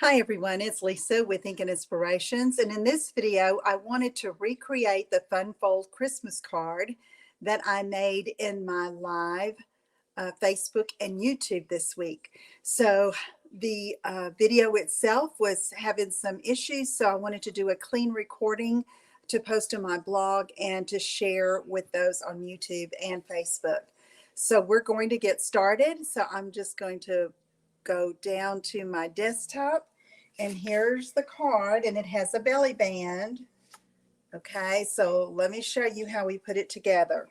Hi everyone, it's Lisa with Ink and Inspirations, and in this video I wanted to recreate the Fun Fold Christmas card that I made in my live Facebook and YouTube this week. So the video itself was having some issues, so I wanted to do a clean recording to post on my blog and to share with those on YouTube and Facebook. So we're going to get started. So I'm just going to go down to my desktop, and here's the card, and it has a belly band. Okay, so let me show you how we put it together.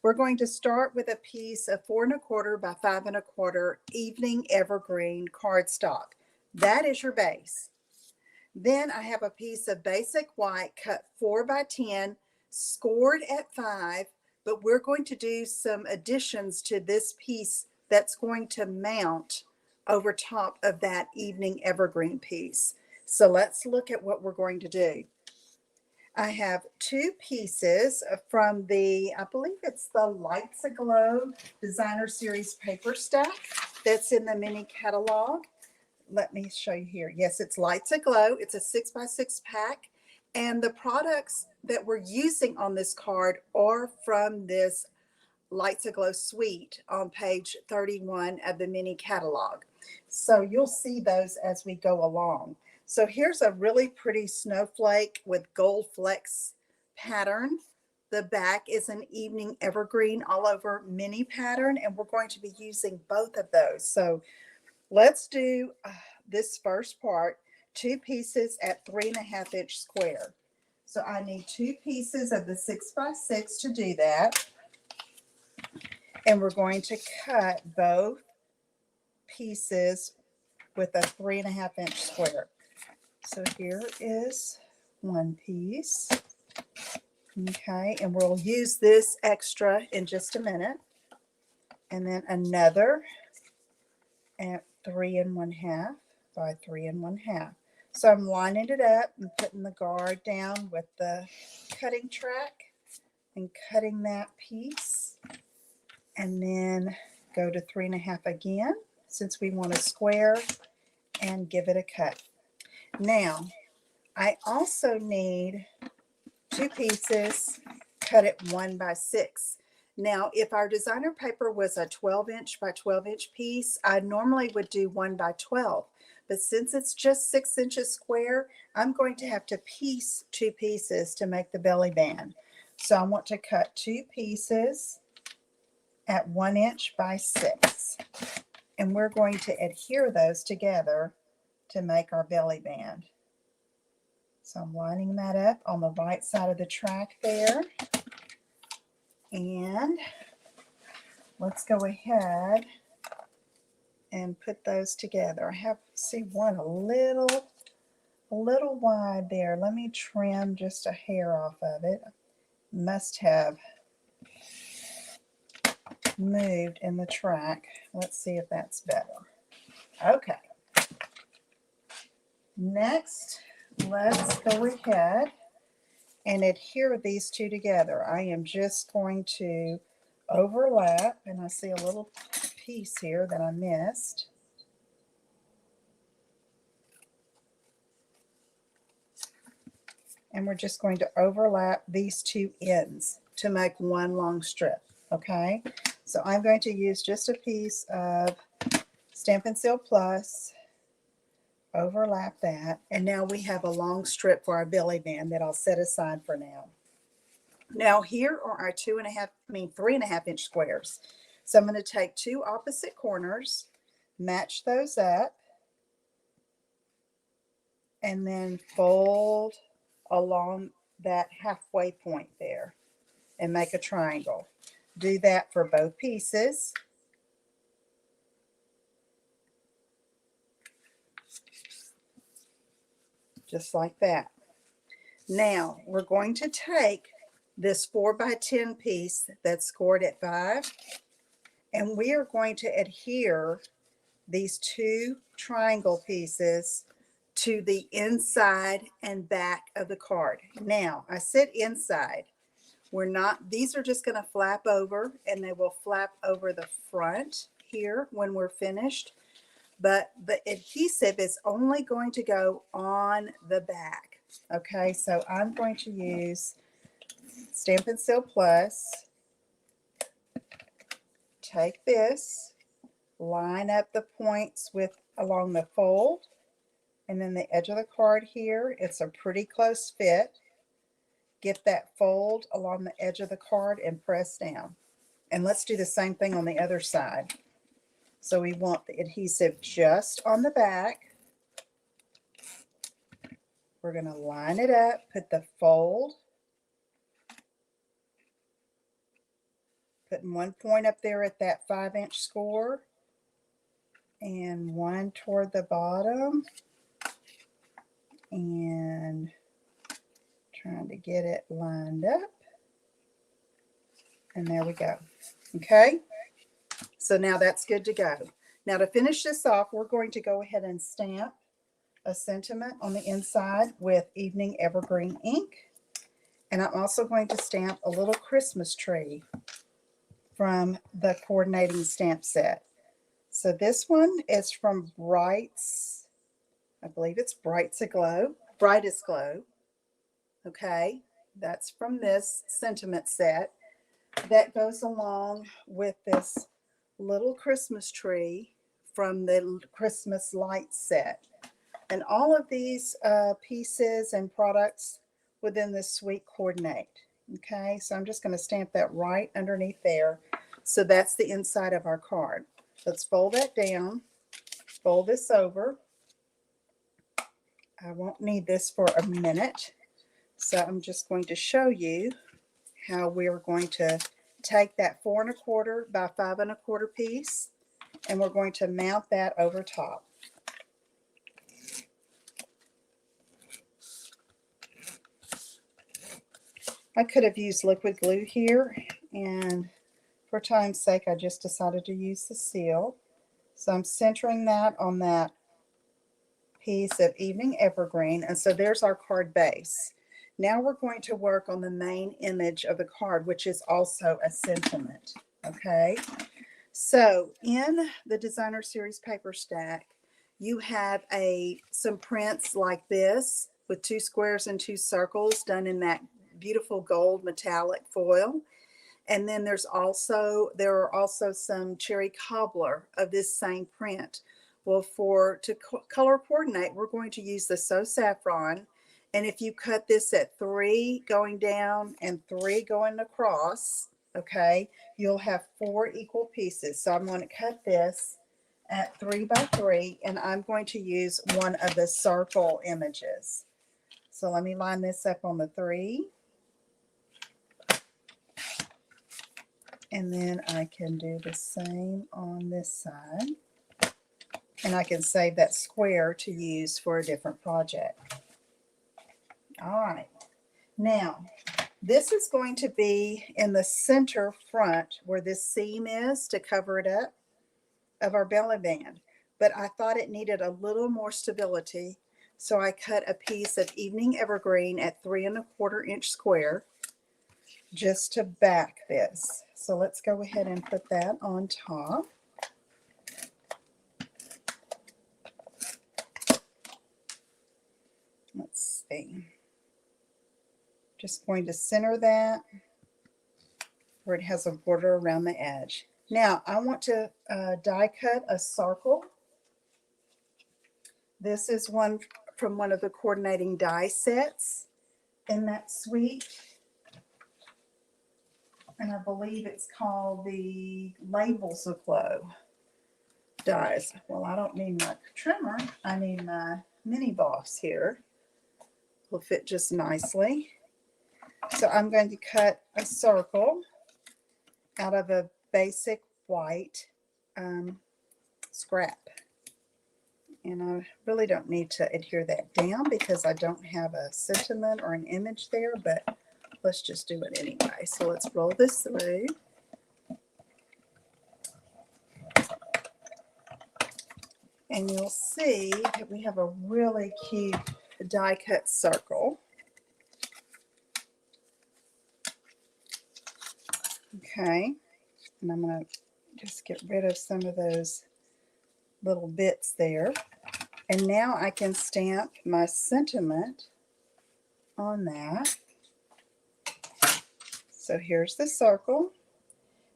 We're going to start with a piece of 4 1/4 by 5 1/4 evening evergreen cardstock. That is your base. Then I have a piece of basic white cut 4 by 10, scored at 5, but we're going to do some additions to this piece that's going to mount over top of that evening evergreen piece. So let's look at what we're going to do. I have 2 pieces from the, I believe it's the Lights Aglow Designer Series paper stack that's in the mini catalog. Let me show you here. Yes, it's Lights Aglow. It's a 6 by 6 pack. And the products that we're using on this card are from this Lights Aglow suite on page 31 of the mini catalog. So you'll see those as we go along. So here's a really pretty snowflake with gold flecks pattern. The back is an evening evergreen all over mini pattern, and we're going to be using both of those. So let's do this first part, 2 pieces at 3 1/2 inch square. So I need 2 pieces of the 6 by 6 to do that. And we're going to cut both pieces with a 3 1/2 inch square. So here is one piece. Okay, and we'll use this extra in just a minute. And then another at 3 1/2 by 3 1/2. So I'm lining it up and putting the guard down with the cutting track and cutting that piece. And then go to 3 1/2 again, since we want a square, and give it a cut. Now, I also need 2 pieces cut at 1 by 6. Now, if our designer paper was a 12 inch by 12 inch piece, I normally would do 1 by 12. But since it's just 6 inches square, I'm going to have to piece 2 pieces to make the belly band. So I want to cut 2 pieces at 1 inch by 6. And we're going to adhere those together to make our belly band. So I'm lining that up on the right side of the track there. And let's go ahead and put those together. I have, see, one a little wide there. Let me trim just a hair off of it. Must have moved in the track. Let's see if that's better. Okay. Next, let's go ahead and adhere these two together. I am just going to overlap, and I see a little piece here that I missed. And we're just going to overlap these 2 ends to make one long strip. Okay, so I'm going to use just a piece of Stampin' Seal Plus, overlap that, and now we have a long strip for our belly band that I'll set aside for now. Now here are our 3 1/2 inch squares. So I'm going to take 2 opposite corners, match those up, and then fold along that halfway point there and make a triangle. Do that for both pieces. Just like that. Now we're going to take this 4 by 10 piece that's scored at 5, and we are going to adhere these 2 triangle pieces to the inside and back of the card. Now I said inside. We're not, these are just going to flap over, and they will flap over the front here when we're finished. but the adhesive is only going to go on the back. Okay, so I'm going to use Stampin' Seal Plus. Take this, line up the points with along the fold, and then the edge of the card here. It's a pretty close fit. Get that fold along the edge of the card and press down. And let's do the same thing on the other side. So we want the adhesive just on the back. We're going to line it up, put the fold, putting one point up there at that 5-inch score, and one toward the bottom, and trying to get it lined up. And there we go. Okay, so now that's good to go. Now to finish this off, we're going to go ahead and stamp a sentiment on the inside with Evening Evergreen ink. And I'm also going to stamp a little Christmas tree from the coordinating stamp set. So this one is from Bright's, I believe it's Brightest Glow. Okay, that's from this sentiment set that goes along with this little Christmas tree from the Christmas light set. And all of these pieces and products within this suite coordinate. Okay, so I'm just going to stamp that right underneath there. So that's the inside of our card. Let's fold that down, fold this over. I won't need this for a minute. So I'm just going to show you how we're going to take that 4 1/4 by 5 1/4 piece, and we're going to mount that over top. I could have used liquid glue here, and for time's sake, I just decided to use the seal. So I'm centering that on that piece of Evening Evergreen, and so there's our card base. Now we're going to work on the main image of the card, which is also a sentiment. Okay, so in the Designer Series paper stack, you have some prints like this with 2 squares and 2 circles done in that beautiful gold metallic foil. And then there are also some cherry cobbler of this same print. Well, to color coordinate, we're going to use the So Saffron. And if you cut this at 3 going down and 3 going across, okay, you'll have 4 equal pieces. So I'm going to cut this at 3 by 3, and I'm going to use one of the circle images. So let me line this up on the 3. And then I can do the same on this side. And I can save that square to use for a different project. All right. Now, this is going to be in the center front where this seam is to cover it up of our belly band. But I thought it needed a little more stability. So I cut a piece of Evening Evergreen at 3 1/4 inch square just to back this. So let's go ahead and put that on top. Let's see. Just going to center that where it has a border around the edge. Now I want to die cut a circle. This is one from one of the coordinating die sets in that suite. And I believe it's called the Labels of Glow dies. Well, I don't need my trimmer. I need my mini boss here. Will fit just nicely. So I'm going to cut a circle out of a basic white scrap. And I really don't need to adhere that down because I don't have a sentiment or an image there, but let's just do it anyway. So let's roll this through. And you'll see that we have a really cute die cut circle. Okay, and I'm going to just get rid of some of those little bits there. And now I can stamp my sentiment on that. So here's the circle,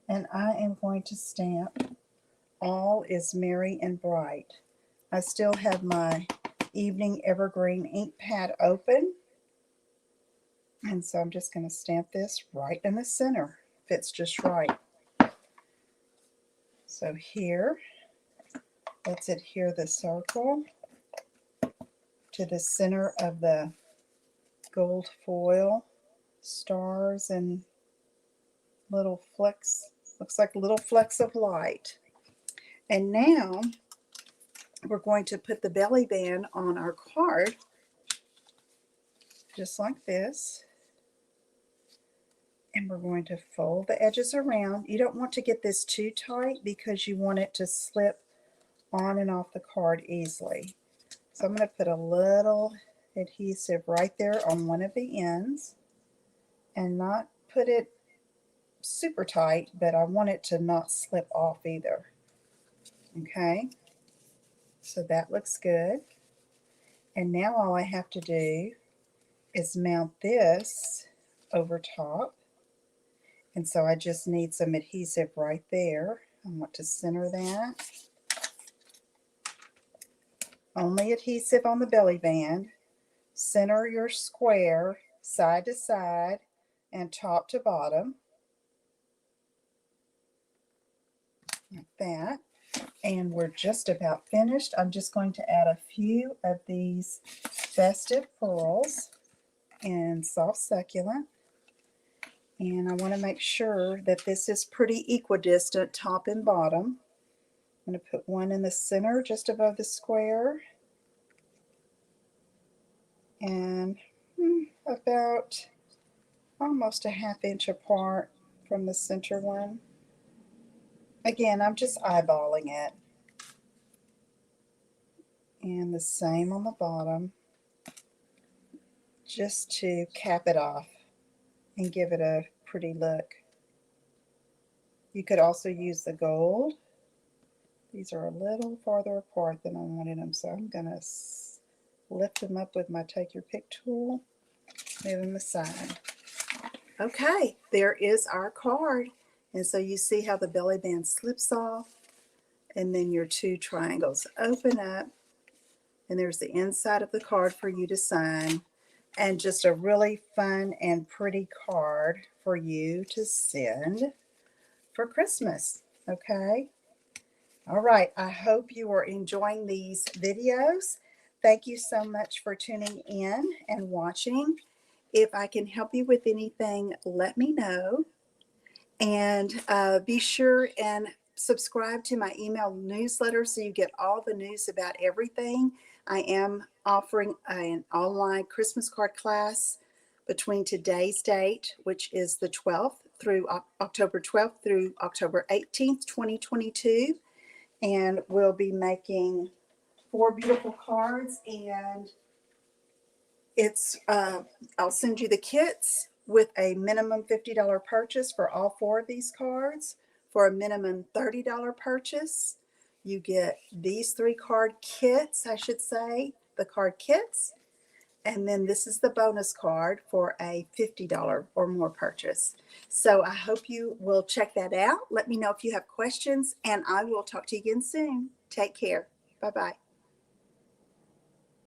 and I am going to stamp All is Merry and Bright. I still have my Evening Evergreen ink pad open, and so I'm just going to stamp this right in the center. Fits just right. So here, let's adhere the circle to the center of the gold foil, stars and little flecks, looks like little flecks of light. And now we're going to put the belly band on our card, just like this. And we're going to fold the edges around. You don't want to get this too tight because you want it to slip on and off the card easily. So I'm going to put a little adhesive right there on one of the ends and not put it super tight, but I want it to not slip off either. Okay, so that looks good. And now all I have to do is mount this over top. And so I just need some adhesive right there. I want to center that. Only adhesive on the belly band. Center your square side to side and top to bottom. Like that. And we're just about finished. I'm just going to add a few of these festive pearls in soft succulent. And I want to make sure that this is pretty equidistant, top and bottom. I'm going to put one in the center just above the square. And about almost a ½ inch apart from the center one. Again, I'm just eyeballing it. And the same on the bottom, just to cap it off and give it a pretty look. You could also use the gold. These are a little farther apart than I wanted them, so I'm going to lift them up with my Take Your Pick tool, move them aside. Okay, there is our card. And so you see how the belly band slips off, and then your two triangles open up, and there's the inside of the card for you to sign, and just a really fun and pretty card for you to send for Christmas. Okay? All right, I hope you are enjoying these videos. Thank you so much for tuning in and watching. If I can help you with anything, let me know. And be sure and subscribe to my email newsletter so you get all the news about everything. I am offering an online Christmas card class between today's date, which is the 12th, through October 12th through October 18th, 2022. And we'll be making 4 beautiful cards, and it's I'll send you the kits with a minimum $50 purchase for all 4 of these cards. For a minimum $30 purchase, you get these 3 card kits, I should say, the card kits. And then this is the bonus card for a $50 or more purchase. So I hope you will check that out. Let me know if you have questions, and I will talk to you again soon. Take care. Bye-bye.